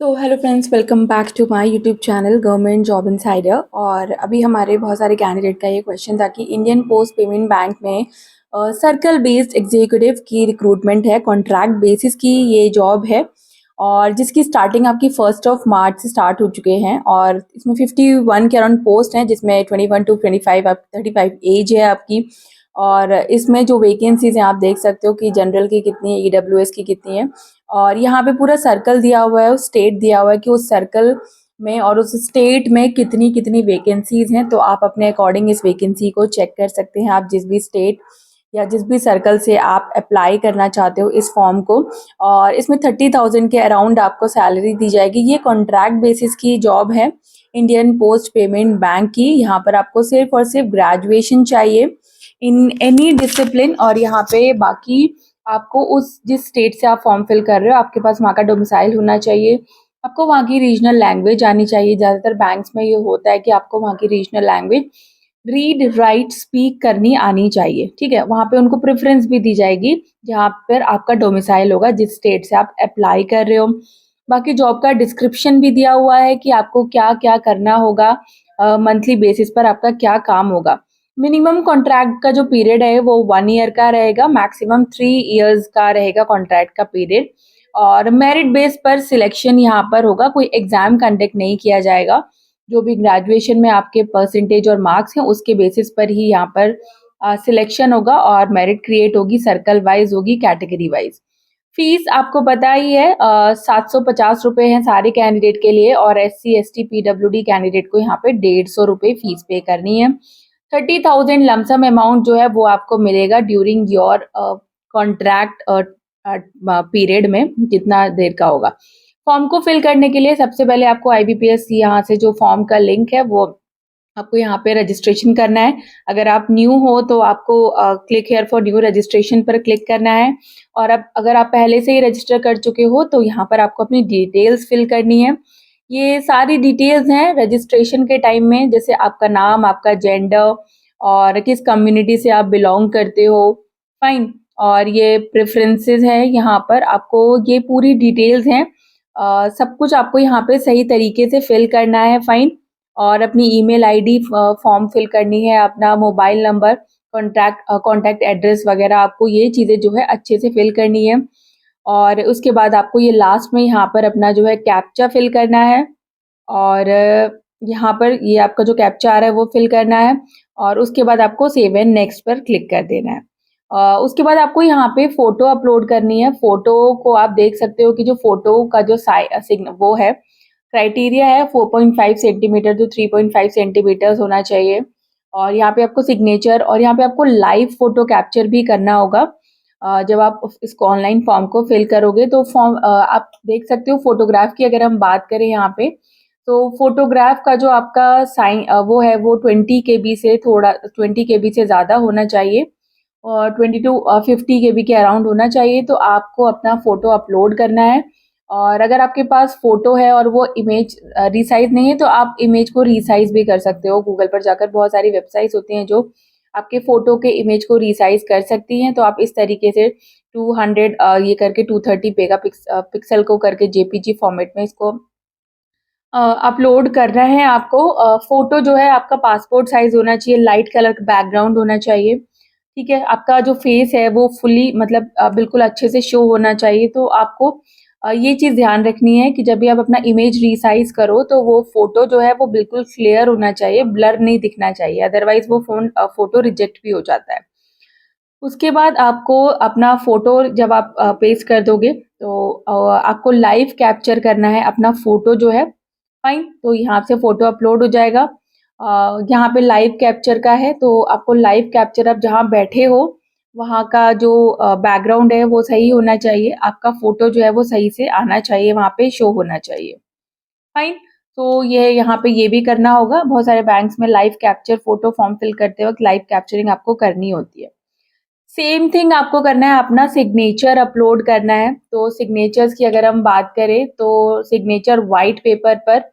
तो hello friends, welcome back to my YouTube channel government job insider. और अभी हमारे बहुत सारे कैंडिडेट का ये क्वेश्चन था कि इंडियन पोस्ट पेमेंट बैंक में सर्कल बेस्ड एग्जीक्यूटिव की रिक्रूटमेंट है, कॉन्ट्रैक्ट बेसिस की ये जॉब है और जिसकी स्टार्टिंग आपकी 1 मार्च से स्टार्ट हो चुके हैं। और इसमें 51 के अराउंड पोस्ट हैं, जिसमें 21 टू 25 आप 35 एज है आपकी। और इसमें जो वैकेंसीज हैं आप देख सकते हो कि जनरल की कितनी है, ईडब्ल्यूएस की कितनी है। और यहाँ पे पूरा सर्कल दिया हुआ है, उस स्टेट दिया हुआ है कि उस सर्कल में और उस स्टेट में कितनी कितनी वैकेंसीज हैं। तो आप अपने अकॉर्डिंग इस वैकेंसी को चेक कर सकते हैं। आप जिस भी स्टेट या जिस भी सर्कल से आप अप्लाई करना चाहते हो इस फॉर्म को। और इसमें 30,000 के अराउंड आपको सैलरी दी जाएगी। ये कॉन्ट्रैक्ट बेसिस की जॉब है इंडियन पोस्ट पेमेंट बैंक की। यहाँ पर आपको सिर्फ और सिर्फ ग्रेजुएशन चाहिए इन एनी डिसिप्लिन। और यहाँ पे बाकी आपको उस जिस स्टेट से आप फॉर्म फिल कर रहे हो आपके पास वहाँ का डोमिसाइल होना चाहिए। आपको वहाँ की रीजनल लैंग्वेज आनी चाहिए। ज़्यादातर बैंक्स में ये होता है कि आपको वहाँ की regional language read write speak करनी आनी चाहिए। ठीक है, वहाँ पे उनको प्रेफरेंस भी दी जाएगी जहाँ पर आपका डोमिसाइल होगा, जिस स्टेट से आप अप्लाई कर रहे हो। बाकी जॉब का डिस्क्रिप्शन भी दिया हुआ है कि आपको क्या क्या करना होगा, मंथली बेसिस पर आपका क्या काम होगा। मिनिमम कॉन्ट्रैक्ट का जो पीरियड है वो 1 ईयर का रहेगा, मैक्सिमम 3 इयर्स का रहेगा कॉन्ट्रैक्ट का पीरियड। और मेरिट बेस पर सिलेक्शन यहाँ पर होगा, कोई एग्जाम कंडक्ट नहीं किया जाएगा। जो भी ग्रेजुएशन में आपके परसेंटेज और मार्क्स हैं उसके बेसिस पर ही यहाँ पर सिलेक्शन होगा और मेरिट क्रिएट होगी, सर्कल वाइज होगी, कैटेगरी वाइज। फीस आपको पता ही है, 750 रुपये हैं सारे कैंडिडेट के लिए। और SC ST PWD कैंडिडेट को यहाँ पे 150 रुपये फीस पे करनी है। 30,000 लमसम अमाउंट जो है वो आपको मिलेगा ड्यूरिंग योर कॉन्ट्रैक्ट पीरियड में, जितना देर का होगा। फॉर्म को फिल करने के लिए सबसे पहले आपको IBPS यहाँ से जो फॉर्म का लिंक है वो आपको यहाँ पे रजिस्ट्रेशन करना है। अगर आप न्यू हो तो आपको click here for new registration पर क्लिक करना है। और अब अगर आप पहले से ही रजिस्टर कर चुके हो तो यहाँ पर आपको अपनी डिटेल्स फिल करनी है। ये सारी डिटेल्स हैं रजिस्ट्रेशन के टाइम में, जैसे आपका नाम, आपका जेंडर और किस कम्युनिटी से आप बिलोंग करते हो। फाइन। और ये प्रेफरेंसेस है, यहाँ पर आपको ये पूरी डिटेल्स हैं। सब कुछ आपको यहाँ पे सही तरीके से फिल करना है। फाइन। और अपनी ईमेल आईडी फॉर्म फिल करनी है, अपना मोबाइल नंबर, कॉन्टैक्ट एड्रेस वगैरह, आपको ये चीज़ें जो है अच्छे से फिल करनी है। और उसके बाद आपको ये लास्ट में यहाँ पर अपना जो है कैप्चा फिल करना है। और यहाँ पर ये आपका जो कैप्चा आ रहा है वो फिल करना है। और उसके बाद आपको सेव एंड नेक्स्ट पर क्लिक कर देना है। उसके बाद आपको यहाँ पे फ़ोटो अपलोड करनी है। फ़ोटो को आप देख सकते हो कि जो फ़ोटो का जो वो है, क्राइटेरिया है 4.5 सेंटीमीटर टू 3.5 सेंटीमीटर्स होना चाहिए। और यहाँ पे आपको सिग्नेचर और यहाँ पे आपको लाइव फ़ोटो कैप्चर भी करना होगा। जब आप इसको ऑनलाइन फॉर्म को फिल करोगे तो फॉर्म आप देख सकते हो। फ़ोटोग्राफ की अगर हम बात करें यहाँ पे, तो फ़ोटोग्राफ का जो आपका वो है वो 20 केबी से ज़्यादा होना चाहिए और 20 टू 50 केबी के अराउंड होना चाहिए। तो आपको अपना फ़ोटो अपलोड करना है। और अगर आपके पास फ़ोटो है और वो इमेज रीसाइज़ नहीं है तो आप इमेज को रीसाइज़ भी कर सकते हो। गूगल पर जाकर बहुत सारी वेबसाइट्स होती हैं जो आपके फ़ोटो के इमेज को रीसाइज़ कर सकती हैं। तो आप इस तरीके से 200 ये करके 230 पिक्सल को करके JPG फॉर्मेट में इसको अपलोड करना है आपको। फ़ोटो जो है आपका पासपोर्ट साइज़ होना चाहिए, लाइट कलर का बैकग्राउंड होना चाहिए। ठीक है, आपका जो फेस है वो फुली मतलब बिल्कुल अच्छे से शो होना चाहिए। तो आपको ये चीज़ ध्यान रखनी है कि जब भी आप अपना इमेज रीसाइज़ करो तो वो फ़ोटो जो है वो बिल्कुल क्लियर होना चाहिए, ब्लर नहीं दिखना चाहिए, अदरवाइज़ वो फ़ोटो रिजेक्ट भी हो जाता है। उसके बाद आपको अपना फ़ोटो जब आप पेस्ट कर दोगे तो आपको लाइव कैप्चर करना है अपना फ़ोटो जो है। फाइन। तो यहाँ से फ़ोटो अपलोड हो जाएगा। यहाँ पे लाइव कैप्चर का है तो आपको लाइव कैप्चर आप जहाँ बैठे हो वहाँ का जो बैकग्राउंड है वो सही होना चाहिए। आपका फ़ोटो जो है वो सही से आना चाहिए, वहाँ पे शो होना चाहिए। फाइन। तो ये यहाँ पे ये भी करना होगा। बहुत सारे बैंक्स में live capture photo form fill करते वक़्त लाइव कैप्चरिंग आपको करनी होती है। सेम थिंग आपको करना है, अपना सिग्नेचर अपलोड करना है। तो सिग्नेचर्स की अगर हम बात करें तो सिग्नेचर वाइट पेपर पर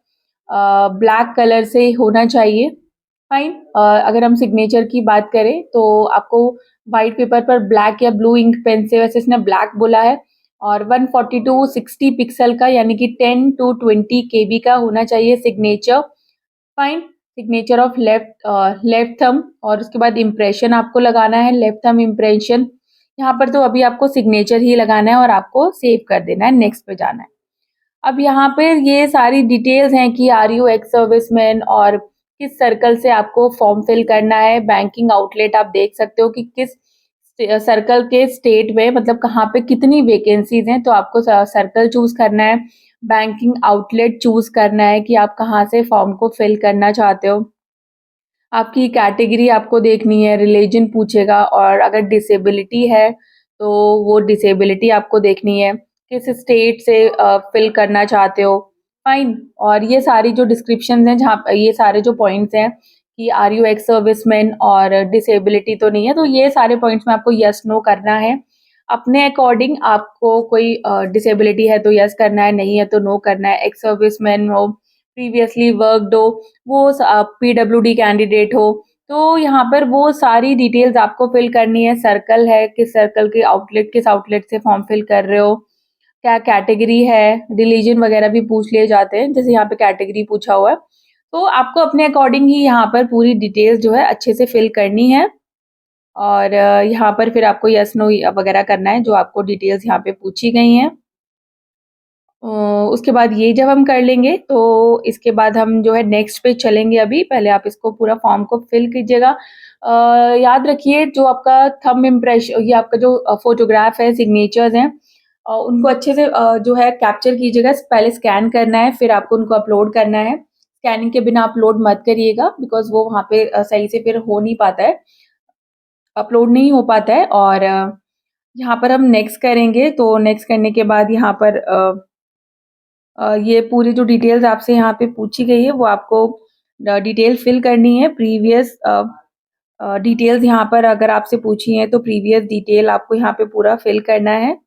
ब्लैक कलर से होना चाहिए। फाइन। अगर हम सिग्नेचर की बात करें तो आपको वाइट पेपर पर ब्लैक या ब्लू इंक पेन से, वैसे इसने ब्लैक बोला है, और 142/60 पिक्सल का यानी कि 10 to 20 KB का होना चाहिए signature. Fine, signature of left thumb, और उसके बाद इम्प्रेशन आपको लगाना है, लेफ्ट थंब इम्प्रेशन। यहाँ पर तो अभी आपको सिग्नेचर ही लगाना है और आपको सेव कर देना है, नेक्स्ट पे जाना है। अब यहाँ पे ये सारी डिटेल्स हैं कि आर यू एक्स सर्विसमैन और किस सर्कल से आपको फॉर्म फिल करना है। बैंकिंग आउटलेट आप देख सकते हो कि किस सर्कल के स्टेट में, मतलब कहाँ पे कितनी वैकेंसीज हैं, तो आपको सर्कल चूज करना है, बैंकिंग आउटलेट चूज करना है कि आप कहाँ से फॉर्म को फिल करना चाहते हो। आपकी कैटेगरी आपको देखनी है, रिलीजन पूछेगा, और अगर डिसेबिलिटी है तो वो डिसेबिलिटी आपको देखनी है, किस स्टेट से फिल करना चाहते हो। फाइन, और ये सारी जो डिस्क्रिप्शन हैं, जहाँ ये सारे जो पॉइंट्स हैं कि आर यू एक्स सर्विसमैन और डिसेबिलिटी तो नहीं है, तो ये सारे पॉइंट्स में आपको यस नो करना है अपने अकॉर्डिंग। आपको कोई डिसेबिलिटी है तो यस करना है, नहीं है तो नो करना है। एक्स सर्विसमैन हो, प्रीवियसली वर्कड हो, वो पीडब्ल्यूडी कैंडिडेट हो, तो यहाँ पर वो सारी डिटेल्स आपको फिल करनी है। सर्कल है, किस सर्कल के आउटलेट, किस आउटलेट से फॉर्म फिल कर रहे हो, क्या कैटेगरी है, रिलीजन वगैरह भी पूछ लिए जाते हैं, जैसे यहाँ पे कैटेगरी पूछा हुआ है। तो आपको अपने अकॉर्डिंग ही यहाँ पर पूरी डिटेल्स जो है अच्छे से फिल करनी है, और यहाँ पर फिर आपको यस नो वगैरह करना है जो आपको डिटेल्स यहाँ पे पूछी गई हैं। उसके बाद ये जब हम कर लेंगे तो इसके बाद हम जो है नेक्स्ट पे चलेंगे। अभी पहले आप इसको पूरा फॉर्म को फिल कीजिएगा। याद रखिए जो आपका थंब इम्प्रेशन, ये आपका जो फोटोग्राफ है, सिग्नेचर्स हैं, उनको अच्छे से जो है कैप्चर कीजिएगा। पहले स्कैन करना है, फिर आपको उनको अपलोड करना है। स्कैनिंग के बिना अपलोड मत करिएगा, बिकॉज वो वहाँ पे सही से फिर हो नहीं पाता है, अपलोड नहीं हो पाता है। और यहाँ पर हम नेक्स्ट करेंगे, तो नेक्स्ट करने के बाद यहाँ पर ये पूरी जो डिटेल्स आपसे यहाँ पे पूछी गई है वो आपको डिटेल फिल करनी है। प्रीवियस डिटेल्स यहाँ पर अगर आपसे पूछी हैं तो प्रीवियस डिटेल आपको यहाँ पे पूरा फिल करना है।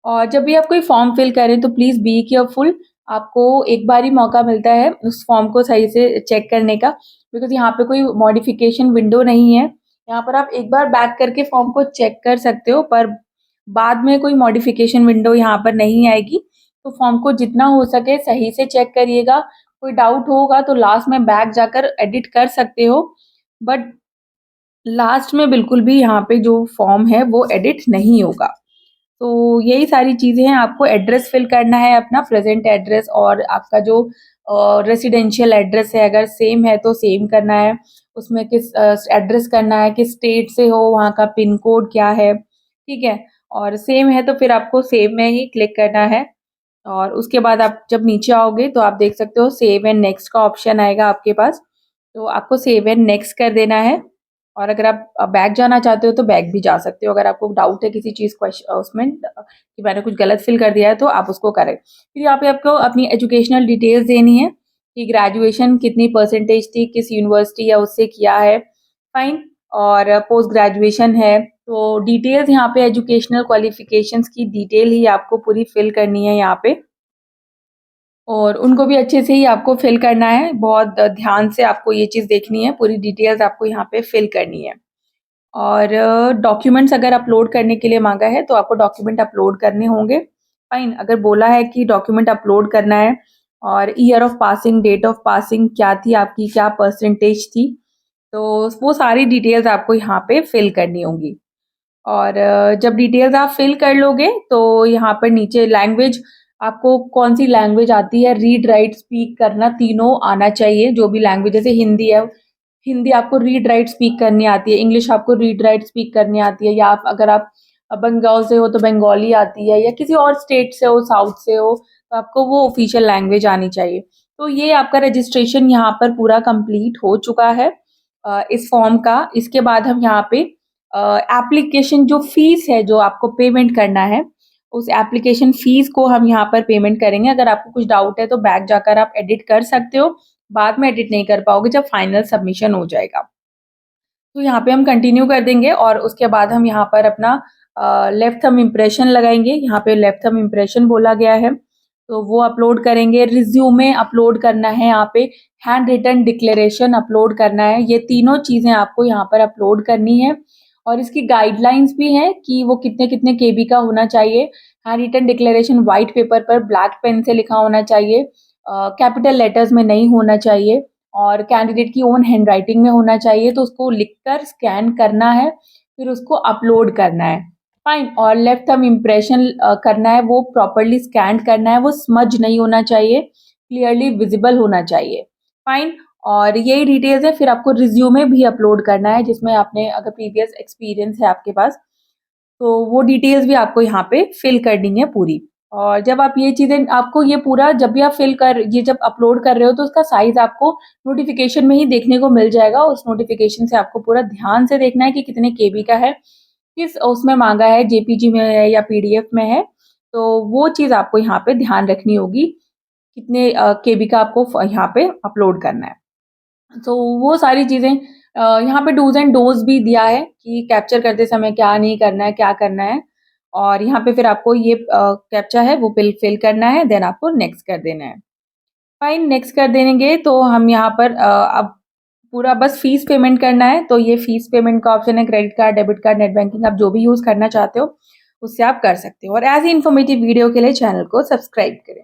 और जब भी आप कोई फॉर्म फिल करें तो प्लीज़ बी केयरफुल। आपको एक बार ही मौका मिलता है उस फॉर्म को सही से चेक करने का, बिकॉज़ यहाँ पे कोई मॉडिफिकेशन विंडो नहीं है। यहाँ पर आप एक बार बैक करके फॉर्म को चेक कर सकते हो, पर बाद में कोई मॉडिफिकेशन विंडो यहाँ पर नहीं आएगी। तो फॉर्म को जितना हो सके सही से चेक करिएगा। कोई डाउट होगा तो लास्ट में बैक जाकर एडिट कर सकते हो, बट लास्ट में बिल्कुल भी यहाँ पे जो फॉर्म है वो एडिट नहीं होगा। तो यही सारी चीज़ें हैं। आपको एड्रेस फिल करना है, अपना प्रेजेंट एड्रेस, और आपका जो रेसिडेंशियल एड्रेस है अगर सेम है तो सेम करना है। उसमें किस एड्रेस करना है, किस स्टेट से हो, वहाँ का पिन कोड क्या है, ठीक है। और सेम है तो फिर आपको सेव में ही क्लिक करना है। और उसके बाद आप जब नीचे आओगे तो आप देख सकते हो सेव एंड नेक्स्ट का ऑप्शन आएगा आपके पास, तो आपको सेव एंड नेक्स्ट कर देना है। और अगर आप बैक जाना चाहते हो तो बैक भी जा सकते हो। अगर आपको डाउट है किसी चीज़ क्वेश्चन उसमें कि मैंने कुछ गलत फिल कर दिया है तो आप उसको करें। फिर यहाँ पे आपको अपनी एजुकेशनल डिटेल्स देनी है कि ग्रेजुएशन कितनी परसेंटेज थी, किस यूनिवर्सिटी या उससे किया है, फाइन। और पोस्ट ग्रेजुएशन है तो डिटेल्स यहाँ पे एजुकेशनल क्वालिफिकेशंस की डिटेल ही आपको पूरी फिल करनी है यहाँ पे, और उनको भी अच्छे से ही आपको फिल करना है। बहुत ध्यान से आपको ये चीज़ देखनी है, पूरी डिटेल्स आपको यहाँ पे फिल करनी है। और डॉक्यूमेंट्स अगर अपलोड करने के लिए मांगा है तो आपको डॉक्यूमेंट अपलोड करने होंगे। फाइन, अगर बोला है कि डॉक्यूमेंट अपलोड करना है और year of passing, date of passing क्या थी आपकी, क्या परसेंटेज थी, तो वो सारी डिटेल्स आपको यहाँ पे फिल करनी होंगी। और जब डिटेल्स आप फिल कर लोगे तो यहाँ पर नीचे लैंग्वेज, आपको कौन सी लैंग्वेज आती है, रीड राइट स्पीक करना तीनों आना चाहिए। जो भी लैंग्वेज, जैसे हिंदी है, हिंदी आपको रीड राइट स्पीक करनी आती है, इंग्लिश आपको रीड राइट स्पीक करनी आती है, या आप अगर आप बंगाल से हो तो बंगाली आती है, या किसी और स्टेट से हो, साउथ से हो, तो आपको वो ऑफिशियल लैंग्वेज आनी चाहिए। तो ये आपका रजिस्ट्रेशन यहाँ पर पूरा कंप्लीट हो चुका है इस फॉर्म का। इसके बाद हम यहाँ पे एप्लीकेशन जो फीस है जो आपको पेमेंट करना है, उस एप्लीकेशन फीस को हम यहाँ पर पेमेंट करेंगे। अगर आपको कुछ डाउट है तो बैक जाकर आप एडिट कर सकते हो, बाद में एडिट नहीं कर पाओगे जब फाइनल सबमिशन हो जाएगा। तो यहाँ पे हम कंटिन्यू कर देंगे और उसके बाद हम यहाँ पर अपना लेफ्ट थंब इम्प्रेशन लगाएंगे। यहाँ पे लेफ्ट थंब इम्प्रेशन बोला गया है तो वो अपलोड करेंगे। रिज्यूमे अपलोड करना है, यहाँ पे हैंड रिटन डिक्लेरेशन अपलोड करना है। ये तीनों चीज़ें आपको यहाँ पर अपलोड करनी है। और इसकी गाइडलाइंस भी हैं कि वो कितने कितने केबी का होना चाहिए। Hand written declaration white paper पर ब्लैक पेन से लिखा होना चाहिए, कैपिटल लेटर्स में नहीं होना चाहिए और कैंडिडेट की ओन हैंडराइटिंग में होना चाहिए। तो उसको लिखकर स्कैन करना है, फिर उसको अपलोड करना है। फाइन। और लेफ्ट थंब इम्प्रेशन करना है, वो प्रॉपरली स्कैन करना है, वो स्मज नहीं होना चाहिए, क्लियरली विजिबल होना चाहिए। फाइन। और यही डिटेल्स है। फिर आपको रिज्यूमे भी अपलोड करना है, जिसमें आपने अगर प्रीवियस एक्सपीरियंस है आपके पास तो वो डिटेल्स भी आपको यहाँ पे फिल करनी है पूरी। और जब आप ये चीज़ें, आपको ये पूरा जब भी आप ये जब अपलोड कर रहे हो तो उसका साइज आपको नोटिफिकेशन में ही देखने को मिल जाएगा। उस नोटिफिकेशन से आपको पूरा ध्यान से देखना है कि कितने केबी का है, किस उसमें मांगा है, जेपीजी में है या पीडीएफ में है। तो वो चीज़ आपको यहाँ पे ध्यान रखनी होगी, कितने केबी का आपको यहाँ पे अपलोड करना है। तो वो सारी चीज़ें यहाँ पे डूज़ एंड डोंट्स भी दिया है कि कैप्चर करते समय क्या नहीं करना है, क्या करना है। और यहाँ पे फिर आपको ये कैप्चा है वो फिल करना है, देन आपको नेक्स्ट कर देना है। फाइन, नेक्स्ट कर देंगे तो हम यहाँ पर अब पूरा बस फीस पेमेंट करना है। तो ये फीस पेमेंट का ऑप्शन है, credit card, debit card, net banking, आप जो भी यूज़ करना चाहते हो उससे आप कर सकते हो। और ऐसी इन्फॉर्मेटिव वीडियो के लिए चैनल को सब्सक्राइब करें।